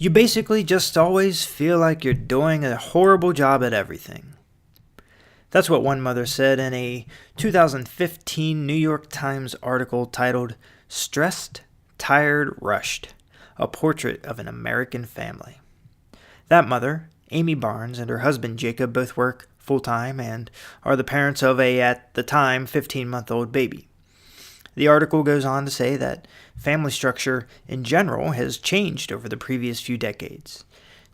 You basically just always feel like you're doing a horrible job at everything. That's what one mother said in a 2015 New York Times article titled Stressed, Tired, Rushed, a Portrait of an American Family. That mother, Amy Barnes, and her husband Jacob both work full-time and are the parents of a, at the time, 15-month-old baby. The article goes on to say that family structure in general has changed over the previous few decades.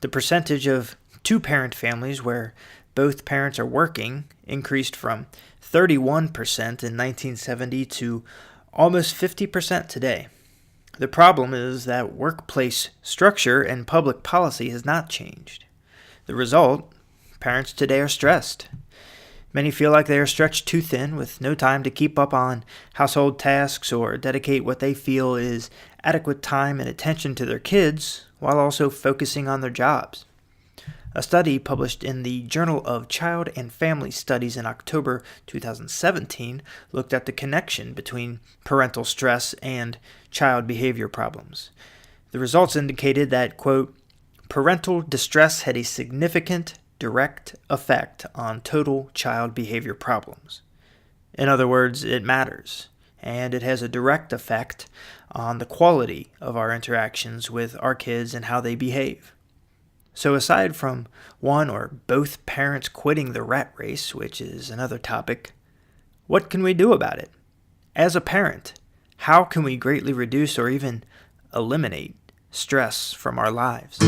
The percentage of two-parent families where both parents are working increased from 31% in 1970 to almost 50% today. The problem is that workplace structure and public policy has not changed. The result, parents today are stressed. Many feel like they are stretched too thin with no time to keep up on household tasks or dedicate what they feel is adequate time and attention to their kids while also focusing on their jobs. A study published in the Journal of Child and Family Studies in October 2017 looked at the connection between parental stress and child behavior problems. The results indicated that, quote, parental distress had a significant direct effect on total child behavior problems. In other words, it matters, and it has a direct effect on the quality of our interactions with our kids and how they behave. So aside from one or both parents quitting the rat race, which is another topic, what can we do about it? As a parent, how can we greatly reduce or even eliminate stress from our lives?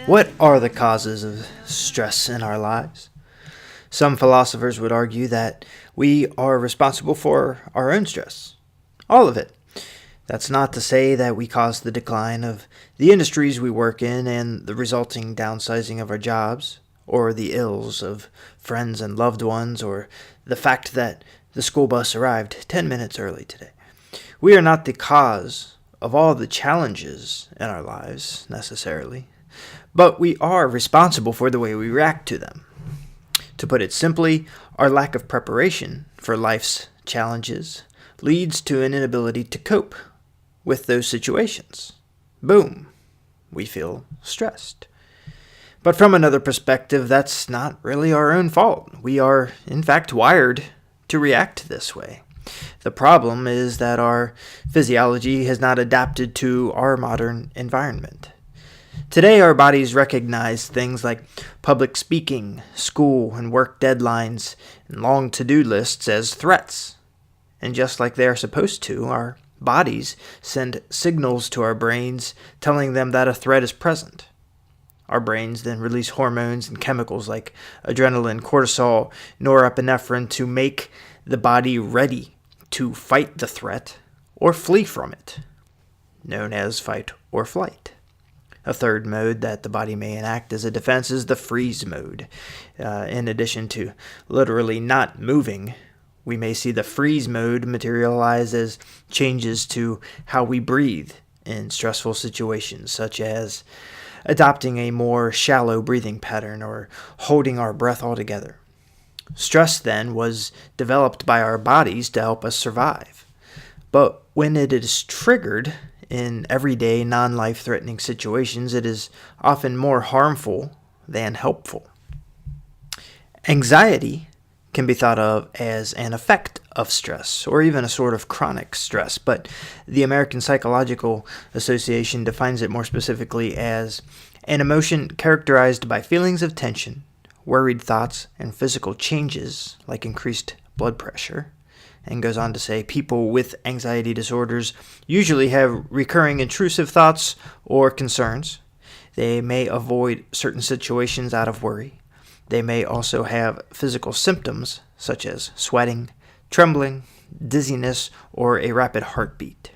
What are the causes of stress in our lives? Some philosophers would argue that we are responsible for our own stress. All of it. That's not to say that we cause the decline of the industries we work in and the resulting downsizing of our jobs, or the ills of friends and loved ones, or the fact that the school bus arrived 10 minutes early today. We are not the cause of all the challenges in our lives, necessarily. But we are responsible for the way we react to them. To put it simply, our lack of preparation for life's challenges leads to an inability to cope with those situations. Boom, we feel stressed. But from another perspective, that's not really our own fault. We are, in fact, wired to react this way. The problem is that our physiology has not adapted to our modern environment. Today, our bodies recognize things like public speaking, school and work deadlines, and long to-do lists as threats. And just like they are supposed to, our bodies send signals to our brains telling them that a threat is present. Our brains then release hormones and chemicals like adrenaline, cortisol, norepinephrine to make the body ready to fight the threat or flee from it, known as fight or flight. A third mode that the body may enact as a defense is the freeze mode. In addition to literally not moving, we may see the freeze mode materialize as changes to how we breathe in stressful situations, such as adopting a more shallow breathing pattern or holding our breath altogether. Stress, then, was developed by our bodies to help us survive. But when it is triggered in everyday, non-life-threatening situations, it is often more harmful than helpful. Anxiety can be thought of as an effect of stress, or even a sort of chronic stress, but the American Psychological Association defines it more specifically as an emotion characterized by feelings of tension, worried thoughts, and physical changes like increased blood pressure. And goes on to say people with anxiety disorders usually have recurring intrusive thoughts or concerns. They may avoid certain situations out of worry. They may also have physical symptoms such as sweating, trembling, dizziness, or a rapid heartbeat.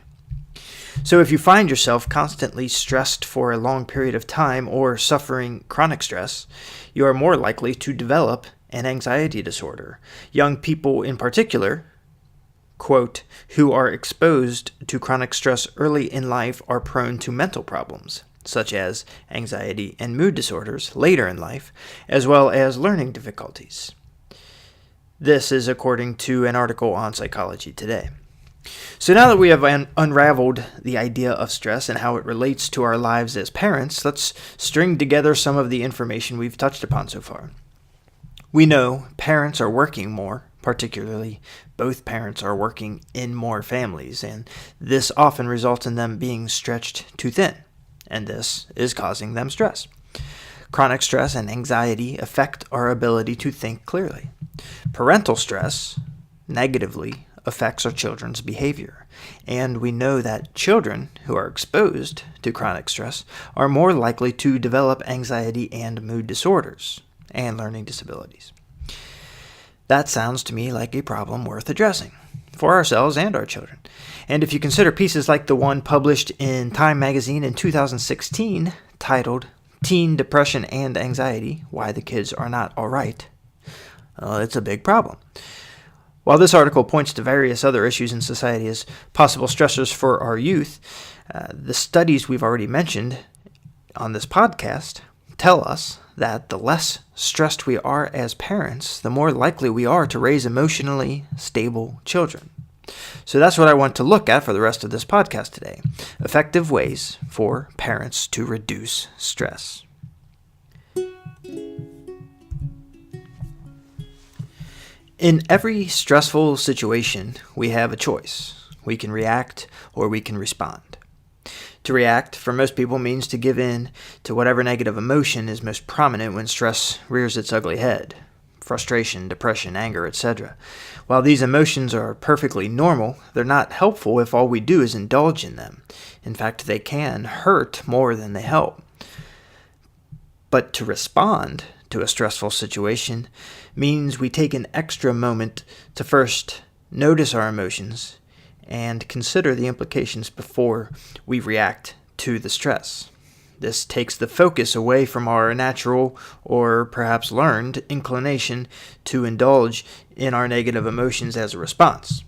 So if you find yourself constantly stressed for a long period of time or suffering chronic stress, you are more likely to develop an anxiety disorder. Young people in particular quote, who are exposed to chronic stress early in life are prone to mental problems, such as anxiety and mood disorders later in life, as well as learning difficulties. This is according to an article on Psychology Today. So now that we have unraveled the idea of stress and how it relates to our lives as parents, let's string together some of the information we've touched upon so far. We know parents are working more, particularly both parents are working in more families, and this often results in them being stretched too thin, and this is causing them stress. Chronic stress and anxiety affect our ability to think clearly. Parental stress negatively affects our children's behavior, and we know that children who are exposed to chronic stress are more likely to develop anxiety and mood disorders and learning disabilities. That sounds to me like a problem worth addressing for ourselves and our children. And if you consider pieces like the one published in Time magazine in 2016 titled Teen Depression and Anxiety, Why the Kids Are Not All Right, it's a big problem. While this article points to various other issues in society as possible stressors for our youth, the studies we've already mentioned on this podcast tell us that the less stressed we are as parents, the more likely we are to raise emotionally stable children. So that's what I want to look at for the rest of this podcast today. Effective ways for parents to reduce stress. In every stressful situation, we have a choice. We can react or we can respond. To react, for most people, means to give in to whatever negative emotion is most prominent when stress rears its ugly head. Frustration, depression, anger, etc. While these emotions are perfectly normal, they're not helpful if all we do is indulge in them. In fact, they can hurt more than they help. But to respond to a stressful situation means we take an extra moment to first notice our emotions and consider the implications before we react to the stress. This takes the focus away from our natural or perhaps learned inclination to indulge in our negative emotions as a response.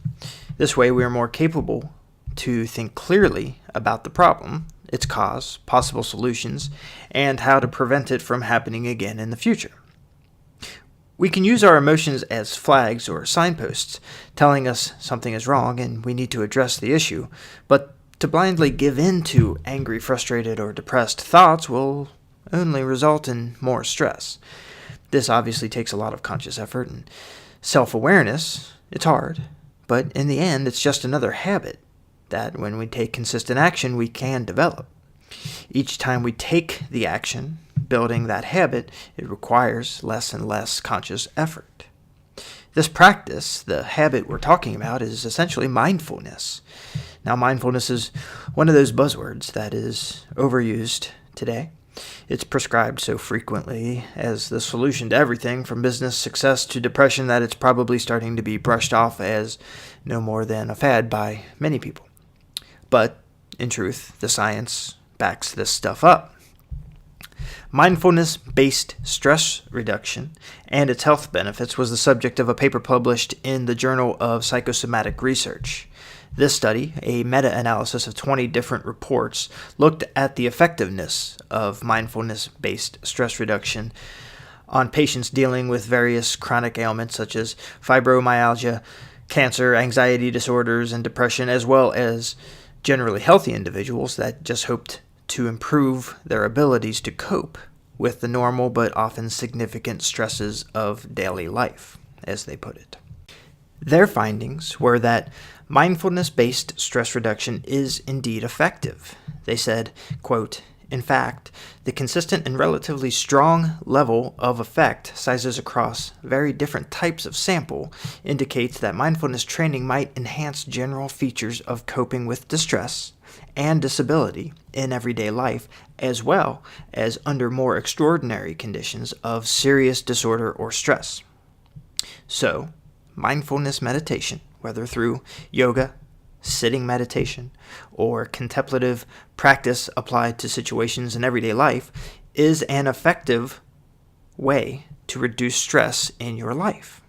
This way we are more capable to think clearly about the problem, its cause, possible solutions, and how to prevent it from happening again in the future. We can use our emotions as flags or signposts, telling us something is wrong and we need to address the issue, but to blindly give in to angry, frustrated, or depressed thoughts will only result in more stress. This obviously takes a lot of conscious effort and self-awareness. It's hard, but in the end, it's just another habit that when we take consistent action, we can develop. Each time we take the action, building that habit, it requires less and less conscious effort. This practice, the habit we're talking about, is essentially mindfulness. Now, mindfulness is one of those buzzwords that is overused today. It's prescribed so frequently as the solution to everything from business success to depression that it's probably starting to be brushed off as no more than a fad by many people. But, in truth, the science backs this stuff up. Mindfulness-based stress reduction and its health benefits was the subject of a paper published in the Journal of Psychosomatic Research. This study, a meta-analysis of 20 different reports, looked at the effectiveness of mindfulness-based stress reduction on patients dealing with various chronic ailments such as fibromyalgia, cancer, anxiety disorders, and depression, as well as generally healthy individuals that just hoped to improve their abilities to cope with the normal but often significant stresses of daily life, as they put it. Their findings were that mindfulness-based stress reduction is indeed effective. They said, quote, in fact, the consistent and relatively strong level of effect sizes across very different types of sample indicates that mindfulness training might enhance general features of coping with distress and disability in everyday life, as well as under more extraordinary conditions of serious disorder or stress. So, mindfulness meditation, whether through yoga, sitting meditation, or contemplative practice applied to situations in everyday life, is an effective way to reduce stress in your life.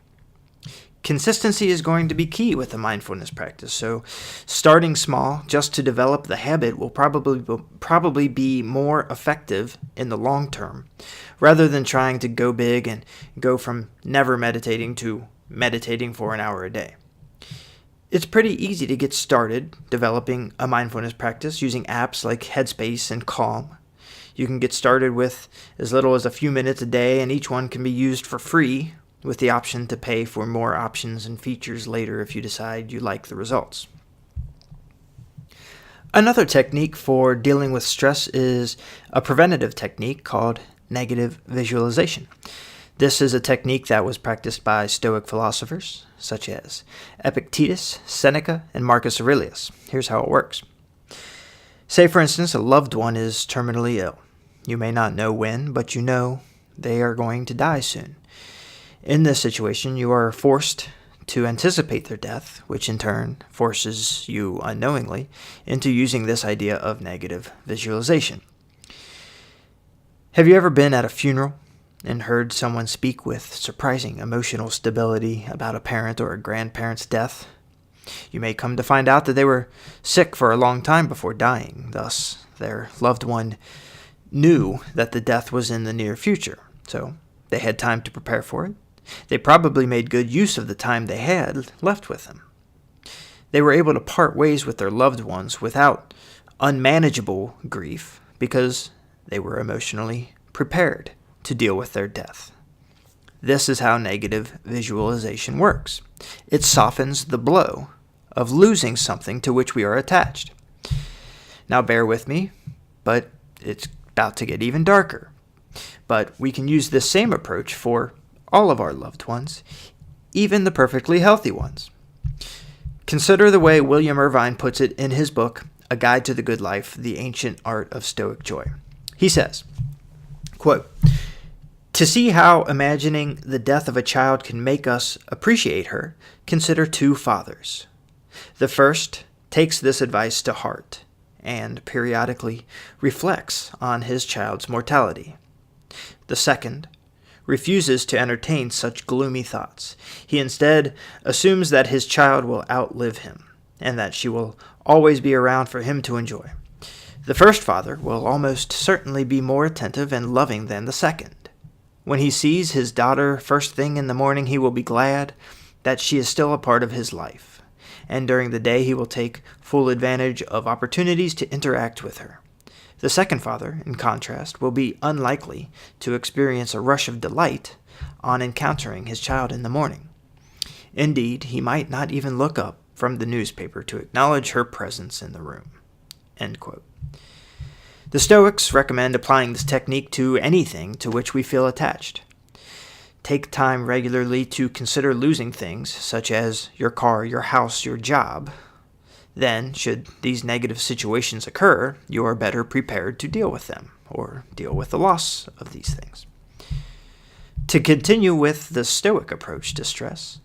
Consistency is going to be key with the mindfulness practice, so starting small just to develop the habit will probably be more effective in the long term, rather than trying to go big and go from never meditating to meditating for an hour a day. It's pretty easy to get started developing a mindfulness practice using apps like Headspace and Calm. You can get started with as little as a few minutes a day, and each one can be used for free, with the option to pay for more options and features later if you decide you like the results. Another technique for dealing with stress is a preventative technique called negative visualization. This is a technique that was practiced by Stoic philosophers such as Epictetus, Seneca, and Marcus Aurelius. Here's how it works. Say, for instance, a loved one is terminally ill. You may not know when, but you know they are going to die soon. In this situation, you are forced to anticipate their death, which in turn forces you unknowingly into using this idea of negative visualization. Have you ever been at a funeral and heard someone speak with surprising emotional stability about a parent or a grandparent's death? You may come to find out that they were sick for a long time before dying. Thus, their loved one knew that the death was in the near future, so they had time to prepare for it. They probably made good use of the time they had left with them. They were able to part ways with their loved ones without unmanageable grief because they were emotionally prepared to deal with their death. This is how negative visualization works. It softens the blow of losing something to which we are attached. Now bear with me, but it's about to get even darker. But we can use this same approach for all of our loved ones, even the perfectly healthy ones. Consider the way William Irvine puts it in his book, A Guide to the Good Life, The Ancient Art of Stoic Joy. He says, quote, "To see how imagining the death of a child can make us appreciate her, consider two fathers. The first takes this advice to heart and periodically reflects on his child's mortality. The second refuses to entertain such gloomy thoughts. He instead assumes that his child will outlive him, and that she will always be around for him to enjoy. The first father will almost certainly be more attentive and loving than the second. When he sees his daughter first thing in the morning, he will be glad that she is still a part of his life, and during the day he will take full advantage of opportunities to interact with her. The second father, in contrast, will be unlikely to experience a rush of delight on encountering his child in the morning. Indeed, he might not even look up from the newspaper to acknowledge her presence in the room." End quote. The Stoics recommend applying this technique to anything to which we feel attached. Take time regularly to consider losing things, such as your car, your house, your job. Then, should these negative situations occur, you are better prepared to deal with them, or deal with the loss of these things. To continue with the Stoic approach to stress,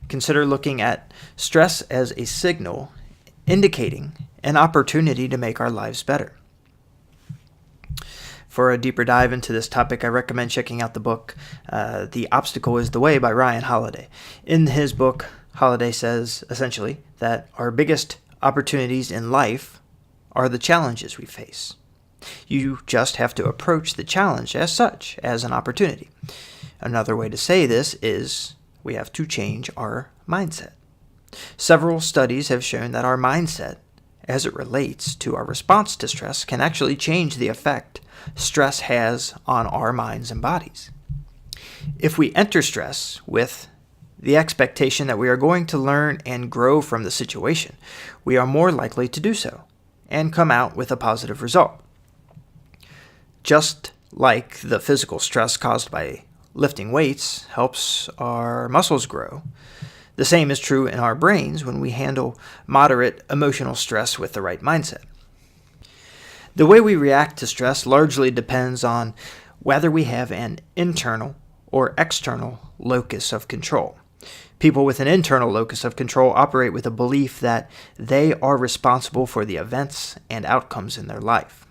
consider looking at stress as a signal indicating an opportunity to make our lives better. For a deeper dive into this topic, I recommend checking out the book, The Obstacle is the Way by Ryan Holiday. In his book, Holiday says, essentially, that our biggest opportunities in life are the challenges we face. You just have to approach the challenge as such, as an opportunity. Another way to say this is we have to change our mindset. Several studies have shown that our mindset, as it relates to our response to stress, can actually change the effect stress has on our minds and bodies. If we enter stress with the expectation that we are going to learn and grow from the situation, we are more likely to do so and come out with a positive result. Just like the physical stress caused by lifting weights helps our muscles grow, the same is true in our brains when we handle moderate emotional stress with the right mindset. The way we react to stress largely depends on whether we have an internal or external locus of control. People with an internal locus of control operate with a belief that they are responsible for the events and outcomes in their life.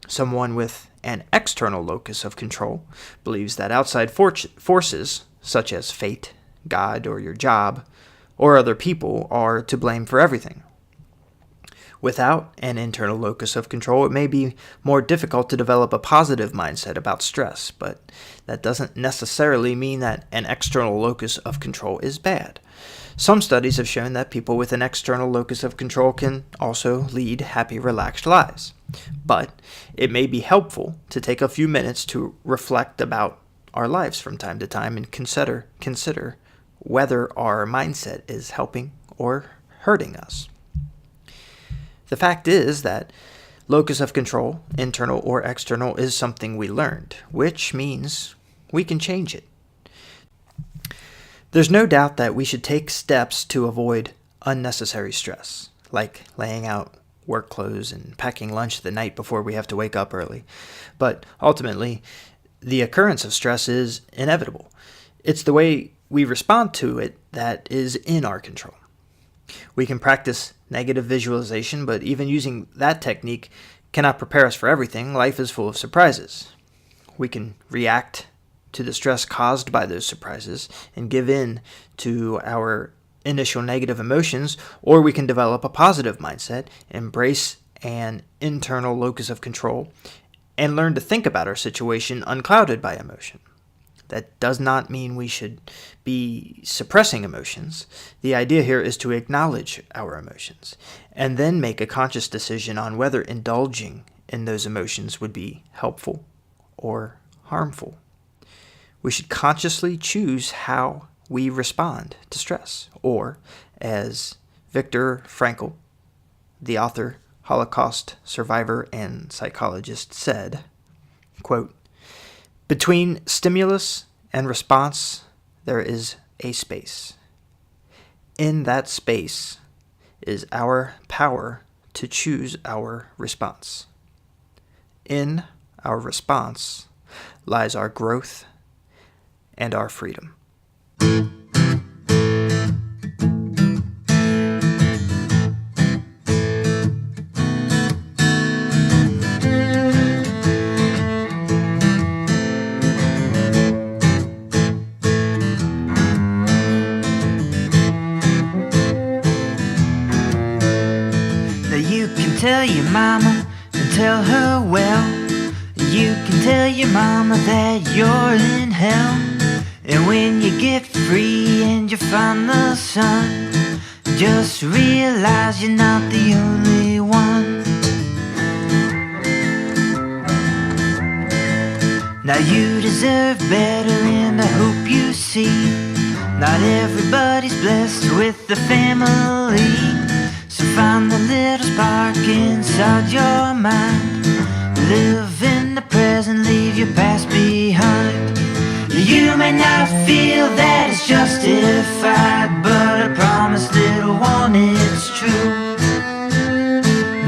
Someone with an external locus of control believes that outside forces, such as fate, God or your job or other people are to blame for everything. Without an internal locus of control, it may be more difficult to develop a positive mindset about stress, but that doesn't necessarily mean that an external locus of control is bad. Some studies have shown that people with an external locus of control can also lead happy, relaxed lives. But it may be helpful to take a few minutes to reflect about our lives from time to time and consider whether our mindset is helping or hurting us. The fact is that locus of control, internal or external, is something we learned, which means we can change it. There's no doubt that we should take steps to avoid unnecessary stress, like laying out work clothes and packing lunch the night before we have to wake up early. But ultimately, the occurrence of stress is inevitable. It's the way we respond to it that is in our control. We can practice negative visualization, but even using that technique cannot prepare us for everything. Life is full of surprises. We can react to the stress caused by those surprises and give in to our initial negative emotions, or we can develop a positive mindset, embrace an internal locus of control, and learn to think about our situation unclouded by emotion. That does not mean we should be suppressing emotions. The idea here is to acknowledge our emotions and then make a conscious decision on whether indulging in those emotions would be helpful or harmful. We should consciously choose how we respond to stress, or as Viktor Frankl, the author, Holocaust survivor, and psychologist said, quote, "Between stimulus and response, there is a space. In that space is our power to choose our response. In our response lies our growth and our freedom." Tell your mama and tell her well. You can tell your mama that you're in hell. And when you get free and you find the sun, just realize you're not the only one. Now you deserve better, and I hope you see not everybody's blessed with the family. So find the little spark inside your mind. Live in the present, leave your past behind. You may not feel that it's justified, but I promise, little one, it's true.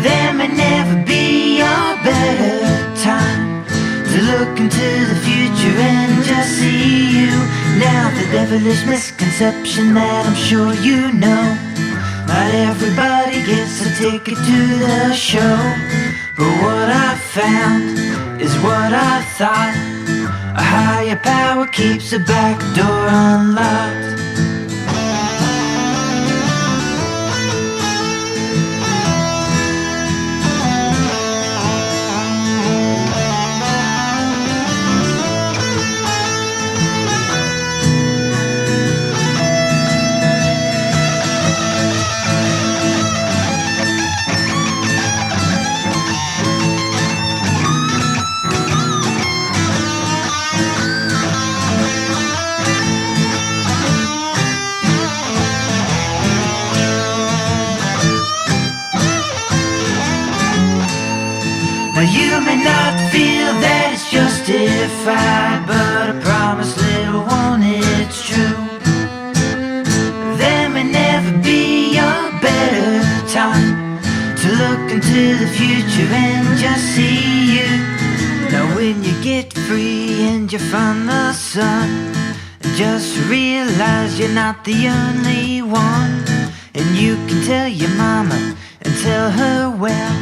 There may never be a better time to look into the future and just see you. Now the devilish misconception that I'm sure you know, not everybody gets a ticket to the show. But what I found is what I thought. A higher power keeps the back door unlocked. You may not feel that it's justified, but I promise, little one, it's true. There may never be a better time to look into the future and just see you. Now when you get free and you find the sun, just realize you're not the only one. And you can tell your mama and tell her well.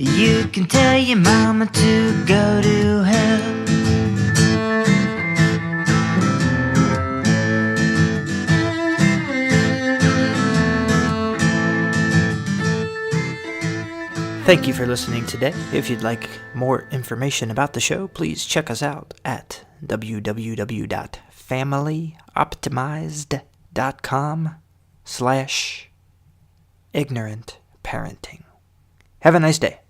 You can tell your mama to go to hell. Thank you for listening today. If you'd like more information about the show, please check us out at www.familyoptimized.com/ignorant parenting. Have a nice day.